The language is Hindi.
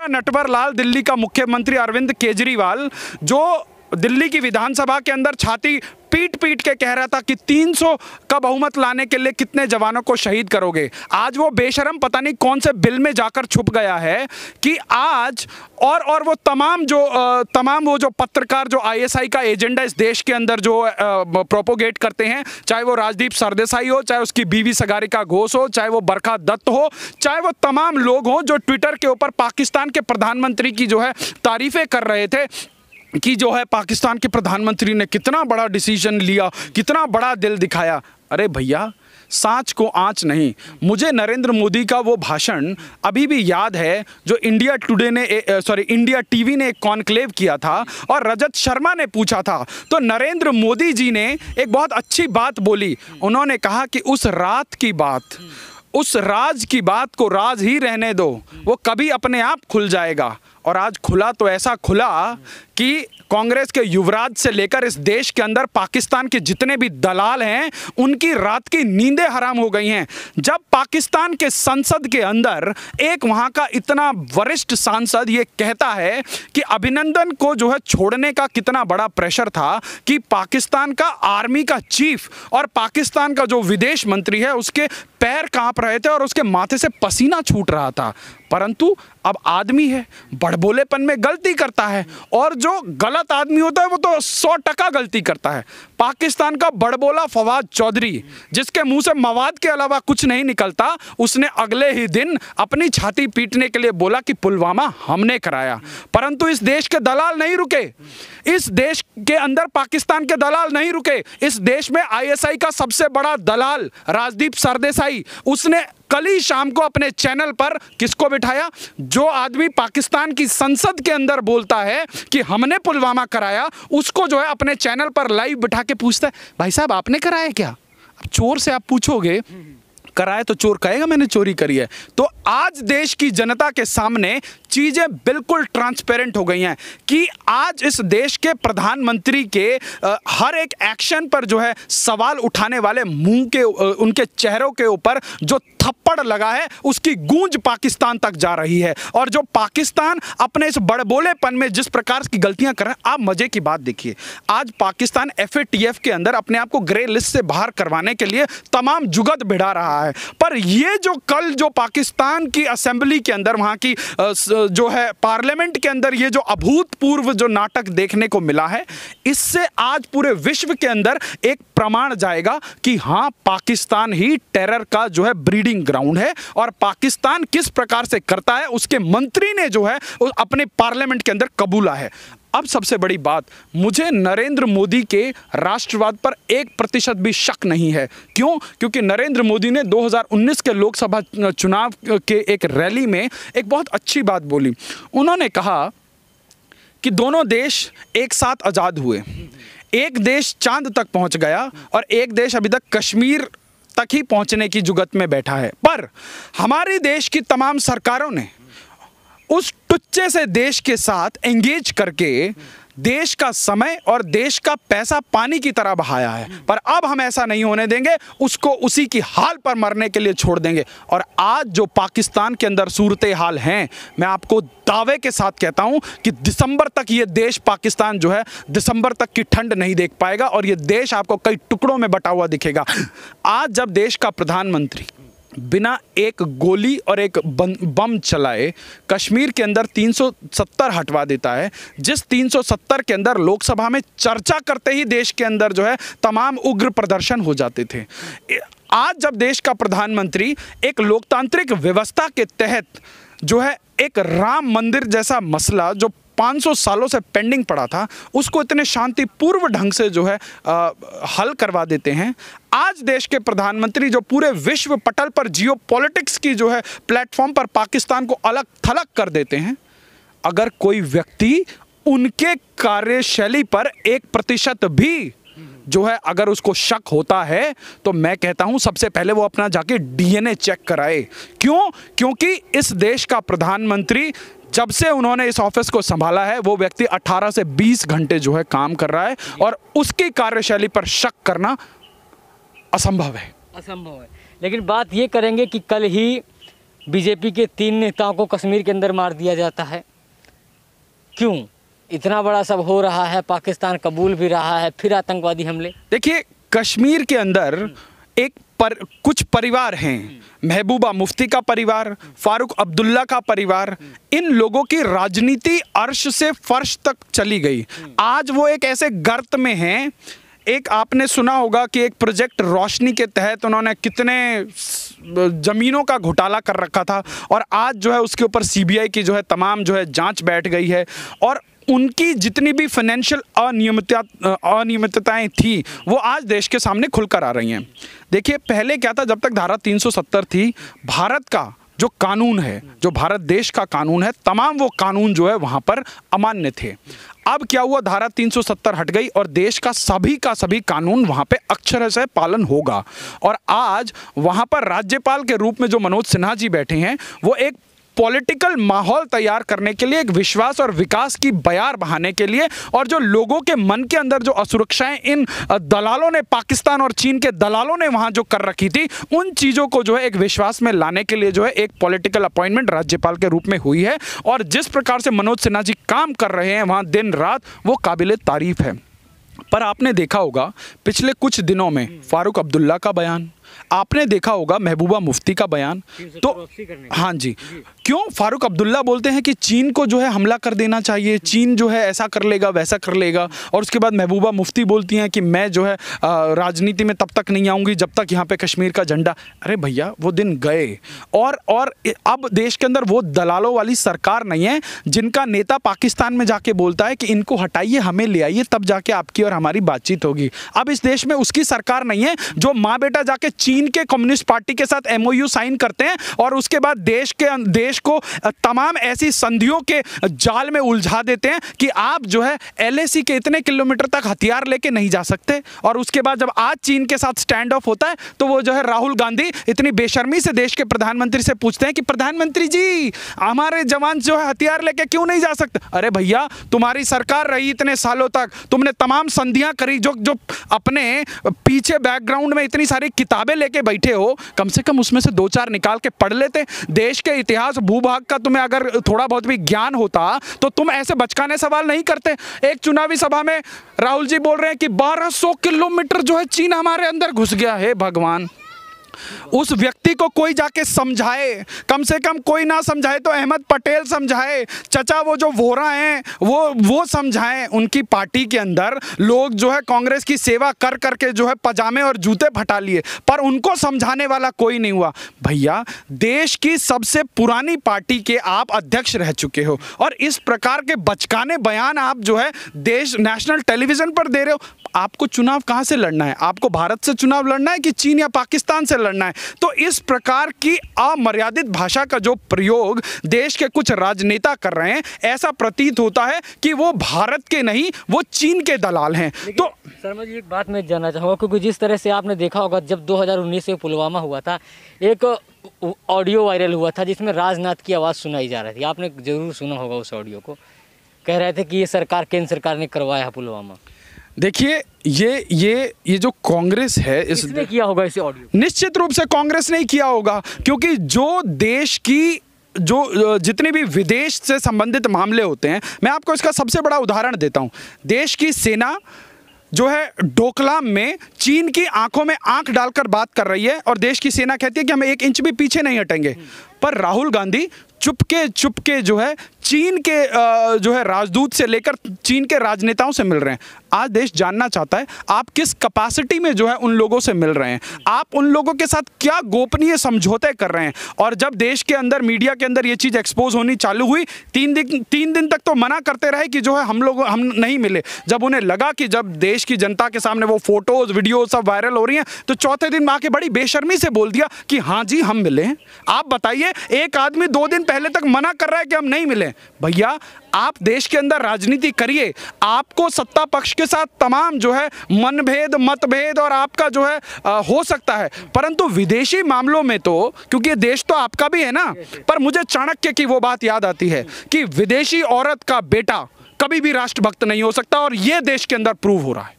नटवर लाल दिल्ली का मुख्यमंत्री अरविंद केजरीवाल जो दिल्ली की विधानसभा के अंदर छाती पीट पीट के कह रहा था कि 300 का बहुमत लाने के लिए कितने जवानों को शहीद करोगे, आज वो बेशरम पता नहीं कौन से बिल में जाकर छुप गया है कि आज और वो तमाम वो जो पत्रकार जो आईएसआई का एजेंडा इस देश के अंदर जो प्रोपोगेट करते हैं, चाहे वो राजदीप सरदेसाई हो, चाहे उसकी बीवी सगारिका घोष हो, चाहे वो बरखा दत्त हो, चाहे वो तमाम लोग हों जो ट्विटर के ऊपर पाकिस्तान के प्रधानमंत्री की जो है तारीफें कर रहे थे कि जो है पाकिस्तान के प्रधानमंत्री ने कितना बड़ा डिसीजन लिया, कितना बड़ा दिल दिखाया। अरे भैया, सांच को आँच नहीं। मुझे नरेंद्र मोदी का वो भाषण अभी भी याद है जो इंडिया टीवी ने एक कॉन्क्लेव किया था और रजत शर्मा ने पूछा था, तो नरेंद्र मोदी जी ने एक बहुत अच्छी बात बोली। उन्होंने कहा कि उस रात की बात, उस राज की बात को राज ही रहने दो, वो कभी अपने आप खुल जाएगा। और आज खुला तो ऐसा खुला कि कांग्रेस के युवराज से लेकर इस देश के अंदर पाकिस्तान के जितने भी दलाल हैं उनकी रात की नींदें हराम हो गई हैं। जब पाकिस्तान के संसद के अंदर एक वहां का इतना वरिष्ठ सांसद ये कहता है कि अभिनंदन को जो है छोड़ने का कितना बड़ा प्रेशर था कि पाकिस्तान का आर्मी का चीफ और पाकिस्तान का जो विदेश मंत्री है उसके पैर कांप रहे थे और उसके माथे से पसीना छूट रहा था। परंतु अब आदमी है, बड़बोलेपन में गलती करता है और जो गलत आदमी होता है वो तो 100% गलती करता है। पाकिस्तान का बड़बोला फवाद चौधरी, जिसके मुंह से मवाद के अलावा कुछ नहीं निकलता, उसने अगले ही दिन अपनी छाती पीटने के लिए बोला कि पुलवामा हमने कराया। परंतु इस देश के दलाल नहीं रुके, इस देश के अंदर पाकिस्तान के दलाल नहीं रुके। इस देश में आईएसआई का सबसे बड़ा दलाल राजदीप सरदेसाई, उसने कल ही शाम को अपने चैनल पर किसको बिठाया? जो आदमी पाकिस्तान की संसद के अंदर बोलता है कि हमने पुलवामा कराया, उसको जो है अपने चैनल पर लाइव बिठा के पूछता है, भाई साहब आपने कराया क्या? अब चोर से आप पूछोगे, कराए तो चोर कहेगा मैंने चोरी करी है। तो आज देश की जनता के सामने चीजें बिल्कुल ट्रांसपेरेंट हो गई हैं कि आज इस देश के प्रधानमंत्री के हर एक एक्शन पर जो है सवाल उठाने वाले मुंह के उनके चेहरों के ऊपर जो थप्पड़ लगा है उसकी गूंज पाकिस्तान तक जा रही है। और जो पाकिस्तान अपने इस बड़बोलेपन में जिस प्रकार की गलतियां कर रहे हैं, आप मजे की बात देखिए, आज पाकिस्तान FATF के अंदर अपने आप को ग्रे लिस्ट से बाहर करवाने के लिए तमाम जुगत भिड़ा रहा है। पर ये जो कल जो पाकिस्तान की असेंबली के अंदर, वहां की जो है पार्लियामेंट के अंदर ये जो अभूतपूर्व जो नाटक देखने को मिला है, इससे आज पूरे विश्व के अंदर एक प्रमाण जाएगा कि हाँ, पाकिस्तान ही टेरर का जो है ब्रीडिंग ग्राउंड है और पाकिस्तान किस प्रकार से करता है उसके मंत्री ने जो है अपने पार्लियामेंट के अंदर कबूला है। अब सबसे बड़ी बात, मुझे नरेंद्र मोदी के राष्ट्रवाद पर 1% भी शक नहीं है। क्यों? क्योंकि नरेंद्र मोदी ने 2019 के लोकसभा चुनाव के एक रैली में एक बहुत अच्छी बात बोली। उन्होंने कहा कि दोनों देश एक साथ आज़ाद हुए, एक देश चांद तक पहुंच गया और एक देश अभी तक कश्मीर तक ही पहुंचने की जुगत में बैठा है। पर हमारे देश की तमाम सरकारों ने उस टुच्चे से देश के साथ एंगेज करके देश का समय और देश का पैसा पानी की तरह बहाया है। पर अब हम ऐसा नहीं होने देंगे, उसको उसी की हाल पर मरने के लिए छोड़ देंगे। और आज जो पाकिस्तान के अंदर सूरत हाल हैं, मैं आपको दावे के साथ कहता हूं कि दिसंबर तक ये देश पाकिस्तान जो है दिसंबर तक की ठंड नहीं देख पाएगा और ये देश आपको कई टुकड़ों में बटा हुआ दिखेगा। आज जब देश का प्रधानमंत्री बिना एक गोली और एक बम चलाए कश्मीर के अंदर 370 हटवा देता है, जिस 370 के अंदर लोकसभा में चर्चा करते ही देश के अंदर जो है तमाम उग्र प्रदर्शन हो जाते थे, आज जब देश का प्रधानमंत्री एक लोकतांत्रिक व्यवस्था के तहत जो है एक राम मंदिर जैसा मसला जो 500 सालों से पेंडिंग पड़ा था, उसको इतने शांतिपूर्व ढंग से जो है हल करवा देते हैं। आज देश के प्रधानमंत्री जो पूरे विश्व पटल पर जियोपॉलिटिक्स की जो है प्लेटफॉर्म पर पाकिस्तान को अलग थलग कर देते हैं। अगर कोई व्यक्ति उनके कार्यशैली पर 1% भी जो है अगर उसको शक होता है तो मैं कहता हूं सबसे पहले वो अपना जाके DNA चेक कराए। क्यों? क्योंकि इस देश का प्रधानमंत्री जब से उन्होंने इस ऑफिस को संभाला है वो व्यक्ति 18 से 20 घंटे जो है काम कर रहा है और उसकी कार्यशैली पर शक करना असंभव है। लेकिन बात ये करेंगे कि कल ही बीजेपी के 3 नेताओं को कश्मीर के अंदर मार दिया जाता है। क्यों इतना बड़ा सब हो रहा है, पाकिस्तान कबूल भी रहा है, फिर आतंकवादी हमले। देखिए, कश्मीर के अंदर कुछ परिवार हैं, महबूबा मुफ्ती का परिवार, फारूक अब्दुल्ला का परिवार, इन लोगों की राजनीति अर्श से फर्श तक चली गई। आज वो एक ऐसे गर्त में हैं। एक आपने सुना होगा कि एक प्रोजेक्ट रोशनी के तहत उन्होंने कितने ज़मीनों का घोटाला कर रखा था, और आज जो है उसके ऊपर सीबीआई की जो है तमाम जो है जांच बैठ गई है, और उनकी जितनी भी फाइनेंशियल अनियमितताएं थी वो आज देश के सामने खुलकर आ रही हैं। देखिए, पहले क्या था, जब तक धारा 370 थी, भारत का जो कानून है, जो भारत देश का कानून है, तमाम वो कानून जो है वहाँ पर अमान्य थे। अब क्या हुआ, धारा 370 हट गई और देश का सभी कानून वहाँ पे अक्षर से पालन होगा। और आज वहाँ पर राज्यपाल के रूप में जो मनोज सिन्हा जी बैठे हैं, वो एक पॉलिटिकल माहौल तैयार करने के लिए, एक विश्वास और विकास की बयार बहाने के लिए, और जो लोगों के मन के अंदर जो असुरक्षाएं इन दलालों ने, पाकिस्तान और चीन के दलालों ने वहां जो कर रखी थी, उन चीज़ों को जो है एक विश्वास में लाने के लिए जो है एक पॉलिटिकल अपॉइंटमेंट राज्यपाल के रूप में हुई है। और जिस प्रकार से मनोज सिन्हा जी काम कर रहे हैं वहाँ दिन रात, वो काबिले तारीफ है। पर आपने देखा होगा पिछले कुछ दिनों में फारूक अब्दुल्ला का बयान, आपने देखा होगा महबूबा मुफ्ती का बयान, तो हाँ जी, क्यों फारूक अब्दुल्ला बोलते हैं कि चीन को जो है हमला कर देना चाहिए, चीन जो है ऐसा कर लेगा वैसा कर लेगा, और उसके बाद महबूबा मुफ्ती बोलती हैं कि मैं जो है राजनीति में तब तक नहीं आऊँगी जब तक यहाँ पे कश्मीर का झंडा। अरे भैया, वो दिन गए। और अब देश के अंदर वो दलालों वाली सरकार नहीं है जिनका नेता पाकिस्तान में जाके बोलता है कि इनको हटाइए, हमें ले आइए, तब जाके आपकी और हमारी बातचीत होगी। अब इस देश में उसकी सरकार नहीं है जो माँ बेटा जाके चीन के कम्युनिस्ट पार्टी के साथ MOU साइन करते हैं और उसके बाद देश को तमाम ऐसी संधियों के जाल में उलझा देते हैं कि आप जो है LAC के इतने किलोमीटर तक हथियार लेके नहीं जा सकते। और उसके बाद जब आज चीन के साथ स्टैंड ऑफ होता है तो वो जो है राहुल गांधी इतनी बेशर्मी से देश के प्रधानमंत्री से पूछते हैं कि प्रधानमंत्री जी, हमारे जवान जो है हथियार लेके क्यों नहीं जा सकते। अरे भैया, तुम्हारी सरकार रही इतने सालों तक, तुमने तमाम संधियां करी, जो अपने पीछे बैकग्राउंड में इतनी सारी किताबें लेके बैठे हो, कम से कम उसमें से 2-4 निकाल के पढ़ लेते। देश के इतिहास भूभाग का तुम्हें अगर थोड़ा बहुत भी ज्ञान होता तो तुम ऐसे बचकाने सवाल नहीं करते। एक चुनावी सभा में राहुल जी बोल रहे हैं कि 1200 किलोमीटर जो है चीन हमारे अंदर घुस गया है। भगवान, उस व्यक्ति को कोई जाके समझाए, कम से कम कोई ना समझाए तो अहमद पटेल समझाए, चचा वो जो वोरा हैं वो समझाएं। उनकी पार्टी के अंदर लोग जो है कांग्रेस की सेवा कर करके जो है पजामे और जूते फटा लिए, पर उनको समझाने वाला कोई नहीं हुआ। भैया, देश की सबसे पुरानी पार्टी के आप अध्यक्ष रह चुके हो और इस प्रकार के बचकाने बयान आप जो है देश नेशनल टेलीविजन पर दे रहे हो। आपको चुनाव कहाँ से लड़ना है? आपको भारत से चुनाव लड़ना है कि चीन या पाकिस्तान से लड़ना है? तो इस प्रकार की अमर्यादित भाषा का जो प्रयोग देश के कुछ राजनेता कर रहे हैं, ऐसा प्रतीत होता है कि वो भारत के नहीं, वो चीन के दलाल हैं। तो शर्मा जी, एक बात मैं जानना चाहूँगा, क्योंकि जिस तरह से आपने देखा होगा जब 2019 में पुलवामा हुआ था, एक ऑडियो वायरल हुआ था जिसमें राजनाथ की आवाज़ सुनाई जा रही थी। आपने जरूर सुना होगा उस ऑडियो को। कह रहे थे कि ये सरकार, केंद्र सरकार ने करवाया है पुलवामा। देखिए, ये जो कांग्रेस है, इसने किया होगा इसे ऑडियो? निश्चित रूप से कांग्रेस ने किया होगा, क्योंकि जो देश की जो जितने भी विदेश से संबंधित मामले होते हैं, मैं आपको इसका सबसे बड़ा उदाहरण देता हूं। देश की सेना जो है डोकलाम में चीन की आंखों में आंख डालकर बात कर रही है और देश की सेना कहती है कि हम 1 इंच भी पीछे नहीं हटेंगे, पर राहुल गांधी चुपके जो है चीन के जो है राजदूत से लेकर चीन के राजनेताओं से मिल रहे हैं। आज देश जानना चाहता है आप किस कैपेसिटी में जो है उन लोगों से मिल रहे हैं, आप उन लोगों के साथ क्या गोपनीय समझौते कर रहे हैं। और जब देश के अंदर, मीडिया के अंदर ये चीज़ एक्सपोज होनी चालू हुई, 3 दिन तक तो मना करते रहे कि जो है हम नहीं मिले। जब उन्हें लगा कि जब देश की जनता के सामने वो फोटोज वीडियो सब वायरल हो रही हैं, तो चौथे दिन आके बड़ी बेशर्मी से बोल दिया कि हाँ जी हम मिले हैं। आप बताइए, एक आदमी 2 दिन पहले तक मना कर रहा है कि हम नहीं मिले। भैया, आप देश के अंदर राजनीति करिए, आपको सत्ता पक्ष के साथ तमाम जो है मनभेद, मतभेद और आपका जो है हो सकता है, परंतु विदेशी मामलों में तो, क्योंकि ये देश तो आपका भी है ना, पर मुझे चाणक्य की वो बात याद आती है कि विदेशी औरत का बेटा कभी भी राष्ट्रभक्त नहीं हो सकता, और ये देश के अंदर प्रूव हो रहा है।